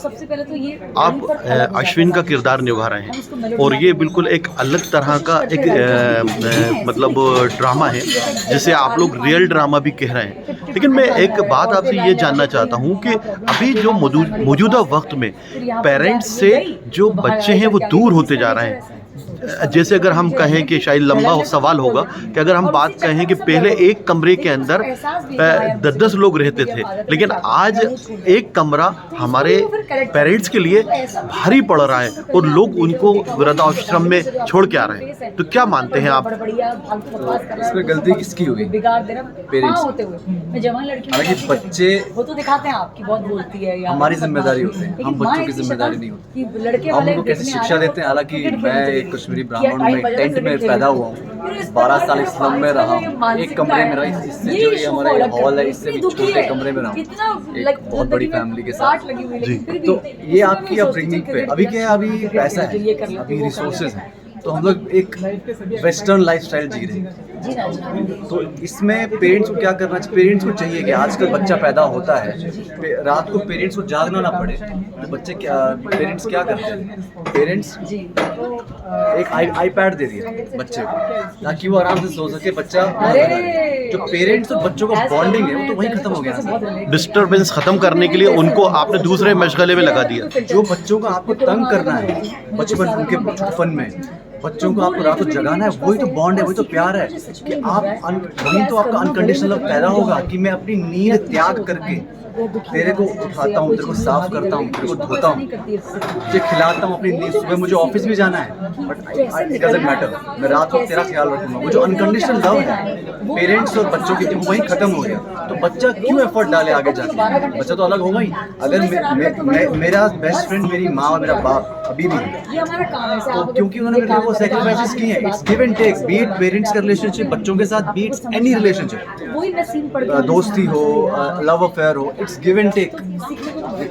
सबसे पहले तो ये आप अश्विन का किरदार निभा रहे हैं और ये बिल्कुल एक अलग तरह का एक मतलब ड्रामा है जिसे आप लोग रियल ड्रामा भी कह रहे हैं। लेकिन मैं एक बात आपसे ये जानना चाहता हूँ कि अभी जो मौजूदा वक्त में पेरेंट्स से जो बच्चे हैं वो दूर होते जा रहे हैं। जैसे अगर हम कहें कि शायद लंबा सवाल होगा कि अगर हम बात कहें कि पहले एक कमरे के अंदर 10-10 लोग रहते थे, लेकिन आज एक कमरा हमारे पेरेंट्स के लिए भारी पड़ रहा है और लोग उनको वृद्धाश्रम में छोड़ के आ रहे हैं। तो क्या मानते हैं आप? इसमें गलती किसकी होगी? पेरेंट्स। हालांकि बच्चे वो तो दिखाते हैं आपकी बहुत बोलती है, हमारी जिम्मेदारी होती है, हम बच्चों की जिम्मेदारी नहीं होती। हम उनको कैसे शिक्षा देते हैं? हालांकि मैं एक कश्मीरी ब्राह्मण में टेंट में पैदा हुआ हूँ, 12 साल इस्लाम में रहा हूँ, एक कमरे में रहा। इससे जो ये हमारा हॉल है, इससे भी छोटे कमरे में रहा हूँ, एक बहुत बड़ी फैमिली के साथ। तो ये आपकी अपब्रिंगिंग पे अभी क्या है, अभी पैसा है, अभी रिसोर्सेज है, तो हम लोग एक वेस्टर्न लाइफस्टाइल जी रहे हैं। तो इसमें पेरेंट्स को क्या करना चाहिए? पेरेंट्स को चाहिए कि आजकल बच्चा पैदा होता है, रात को पेरेंट्स को जागना ना पड़े। तो बच्चे क्या, पेरेंट्स क्या करते हैं? पेरेंट्स एक आईपैड दे दिया बच्चे को ताकि वो आराम से सो सके। बच्चा जो पेरेंट्स और बच्चों का बॉन्डिंग है वो तो वहीं खत्म हो गया। डिस्टर्बेंस खत्म करने के लिए उनको आपने दूसरे मशगले में लगा दिया। जो बच्चों को आपको तंग करना है बचपन, उनके बचपन में बच्चों को आपको रात को जगाना है, वही तो बॉन्ड है, वही तो प्यार है कि आप वही तो आपका अनकंडीशनल लव पैदा होगा कि मैं अपनी नींद त्याग करके तेरे को उठाता हूँ, तेरे को साफ करता हूँ, तेरे को धोता हूँ, तुझे खिलाता हूँ अपनी नींद। सुबह मुझे ऑफिस भी जाना है बट इट डजंट मैटर, मैं रात को तेरा ख्याल रखूंगा। वो जो अनकंडीशनल लव है पेरेंट्स और बच्चों के बीच वही खत्म हो गया। तो बच्चा क्यों एफर्ट डाले आगे जाके? बच्चा तो अलग होगा ही। अगर मेरा बेस्ट फ्रेंड मेरी माँ और मेरा बाप अभी भी है तो क्योंकि उन्होंने मेरे लिए वो सैक्रिफाइसेस किए हैं। It's give and take, be it parents का रिलेशनशिप बच्चों के साथ, बी इट्स एनी रिलेशनशिप, दोस्ती हो, लव अफेयर हो, it's give and take,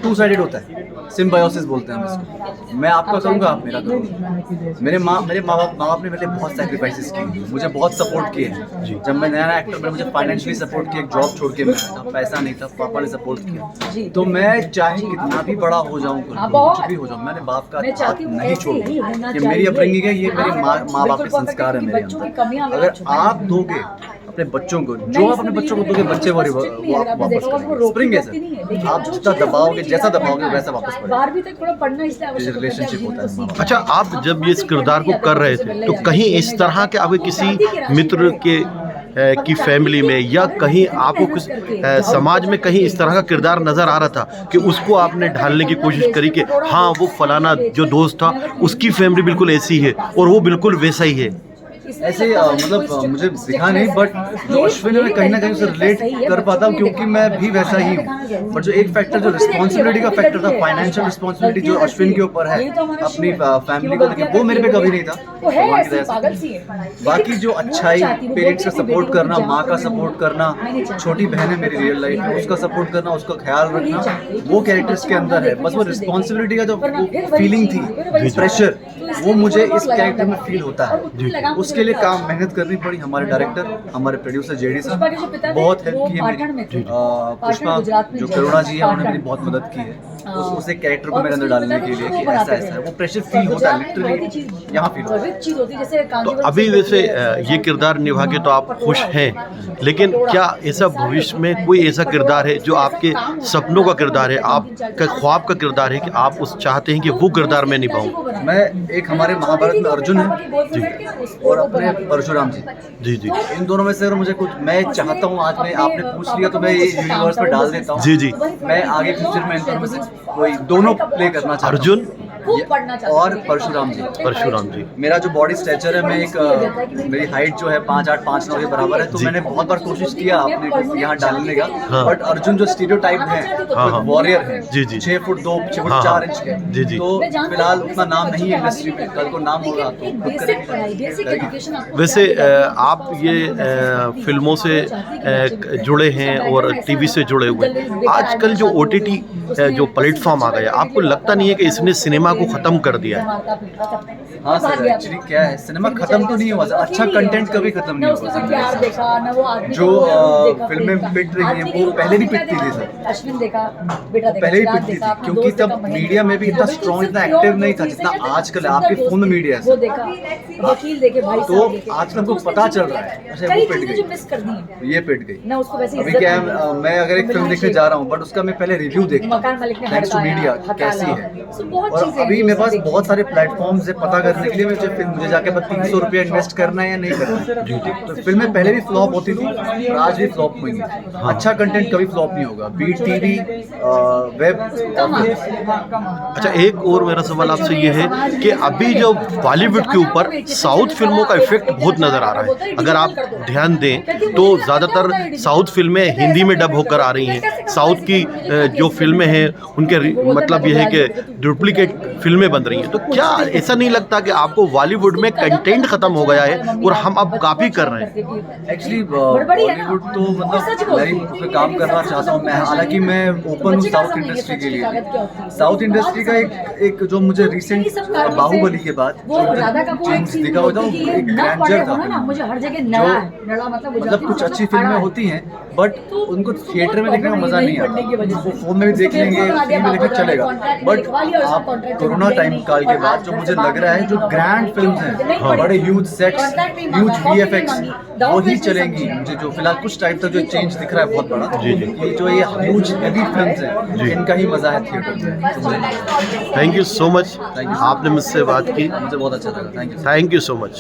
two sided होता है, सिम्बायोसिस बोलते हैं हम इसको। मैं आपका करूँगा, आप मेरा करूँगा। मेरे माँ बाप ने मेरे लिए बहुत सैक्रिफाइसेस किए, मुझे बहुत सपोर्ट किए हैं। जब मैं नया एक्टर बना मुझे फाइनेंशियली सपोर्ट किया, एक जॉब छोड़ के मैं आया था, पैसा नहीं था, पापा ने सपोर्ट किया। तो मैं चाहे कितना भी बड़ा हो जाऊँ, कुछ भी हो जाऊँ, मैंने बाप का हाथ नहीं छोड़ा। ये मेरी अपब्रिंगिंग है, ये मेरे माँ बाप के संस्कार है मेरे अंदर। अगर आप दोगे अपने बच्चों को, जो आप अपने बच्चों को दोगे, बच्चे वो वापस करेंगे। स्प्रिंग है सर, आप जितना दबाओगे, जैसा दबाओगे वैसा वापस पड़ेगा। रिलेशनशिप होता है। अच्छा, आप जब ये इस किरदार को कर रहे थे तो कहीं इस तरह के आपके किसी मित्र के की फैमिली में या कहीं आपको कुछ समाज में कहीं इस तरह का किरदार नज़र आ रहा था कि उसको आपने ढालने की कोशिश करी कि हाँ वो फलाना जो दोस्त था उसकी फैमिली बिल्कुल ऐसी है और वो बिल्कुल वैसा ही है? ऐसे मतलब मुझे दिखा नहीं, बट जो अश्विन है मैं कहीं ना कहीं उसे रिलेट कर पाता हूँ क्योंकि मैं भी वैसा ही हूँ। बट जो एक फैक्टर, जो रिस्पॉन्सिबिलिटी का फैक्टर था, फाइनेंशियल रिस्पॉन्सिबिलिटी जो अश्विन के ऊपर है अपनी फैमिली को लेकर, वो मेरे पे कभी नहीं था। बाकी जो अच्छाई, पेरेंट्स का सपोर्ट करना, माँ का सपोर्ट करना, छोटी बहन है मेरी रियल लाइफ में, उसका सपोर्ट करना, उसका ख्याल रखना, वो कैरेक्टर्स के अंदर है। बस वो रिस्पॉन्सिबिलिटी का जो फीलिंग थी, प्रेशर, वो मुझे इस कैरेक्टर में फील होता है। उसके लिए काम मेहनत करनी पड़ी। हमारे डायरेक्टर, हमारे प्रोड्यूसर जेडी साहब बहुत हेल्प की है मेरी। पुष्पा जो करुणा जी है, उन्होंने मेरी बहुत मदद की है उस एक कैरेक्टर को मेरे अंदर डालने के लिए कि ऐसा है, वो प्रेशर फील होता है, लिटरली यहाँ फील होता है। तो अभी वैसे ये किरदार निभा के तो आप खुश हैं, लेकिन क्या ऐसा भविष्य में कोई ऐसा किरदार है जो आपके सपनों का किरदार है, आपका ख्वाब का किरदार है कि आप उस चाहते हैं कि वो किरदार मैं निभाऊं? मैं एक हमारे महाभारत में अर्जुन है जी, और अपने परशुराम जी जी, इन दोनों में से अगर मुझे कुछ मैं चाहता हूँ, आज में आपने पूछ लिया तो मैं ये यूनिवर्स में डाल देता हूँ। जी, मैं आगे फ्यूचर में इन दोनों में से कोई दोनों प्ले करना चाहता हूँ, अर्जुन और परशुराम जी। मेरा जो बॉडी स्ट्रक्चर है, मैं एक मेरी हाइट जो है 5'8" 5'9" के बराबर है, तो मैंने बहुत बार कोशिश किया अपने को यहाँ डालने का। बट अर्जुन जो स्टीरियोटाइप है, वॉरियर है, 6 फुट 2, 6 फुट 4 इंच के, तो फिलहाल उतना नाम नहीं है इंडस्ट्री में, कल को नाम होगा तो। वैसे आप ये फिल्मों से जुड़े हैं और टीवी से जुड़े हुए, आजकल जो OTT जो प्लेटफॉर्म आ गया, आपको लगता नहीं है कि इसने सिनेमा को ख़त्म कर दिया है? हाँ सर, एक्चुअली क्या है, सिनेमा खत्म तो नहीं हुआ सर, अच्छा कंटेंट कभी खत्म नहीं हुआ। जो फिल्में पिट रही हैं वो पहले भी पिटती थी सर, पहले भी पिटती थी, क्योंकि तब मीडिया में भी इतना स्ट्रॉन्ग, इतना एक्टिव नहीं था जितना आजकल है। आपके फोन में मीडिया है सर, तो आजकल हमको पता चल रहा है, अच्छा वो पिट गई, ये पिट गई। अभी क्या है, मैं अगर एक फिल्म देखने जा रहा हूँ बट उसका मैं पहले रिव्यू देखता हूँ थैंक्स टू मीडिया कैसी है। और अभी मेरे पास बहुत सारे प्लेटफॉर्म्स है पता करने के लिए मुझे जाके 300 रुपया इन्वेस्ट करना है या नहीं करना है। तो फिल्में पहले भी फ्लॉप होती थी और आज भी फ्लॉप हुई है। अच्छा कंटेंट कभी फ्लॉप नहीं होगा, बीट टीवी, वेब। अच्छा, एक और मेरा सवाल आपसे ये है कि अभी जो बॉलीवुड के ऊपर साउथ फिल्मों का इफेक्ट बहुत नज़र आ रहा है। अगर आप ध्यान दें तो ज़्यादातर साउथ फिल्में हिंदी में डब होकर आ रही हैं। साउथ की जो फिल्में हैं उनके मतलब ये है कि डुप्लीकेट फिल्में बन रही हैं। तो क्या ऐसा नहीं लगता कि आपको बॉलीवुड में कंटेंट ख़त्म हो गया है और हम अब कॉपी कर रहे हैं? एक्चुअली बॉलीवुड तो मतलब मैं उस पर काम करना चाहता हूँ मैं, हालांकि मैं ओपन हूँ साउथ इंडस्ट्री के लिए। साउथ इंडस्ट्री का एक जो मुझे रिसेंट बाहुबली के बाद चेंज दिखा हुआ था, एक ग्रैंडर था। मतलब कुछ अच्छी फिल्में होती हैं बट उनको थिएटर में देखने का मजा नहीं आता, वो फोन में भी देख लेंगे, टीवी में देखने चलेगा। बट आप कोरोना टाइम काल के बाद जो मुझे लग रहा है जो ग्रैंड फिल्म्स हैं, बड़े ह्यूज सेट्स, ह्यूज वीएफएक्स, वही चलेंगी। मुझे जो फिलहाल कुछ टाइम तक जो चेंज दिख रहा है बहुत बड़ा, ये जो ये ह्यूज हेवी फिल्म्स हैं इनका ही मजा है थिएटर में। थैंक यू सो मच, आपने मुझसे बात की, मुझे बहुत अच्छा लगा। Thank you thank you so much.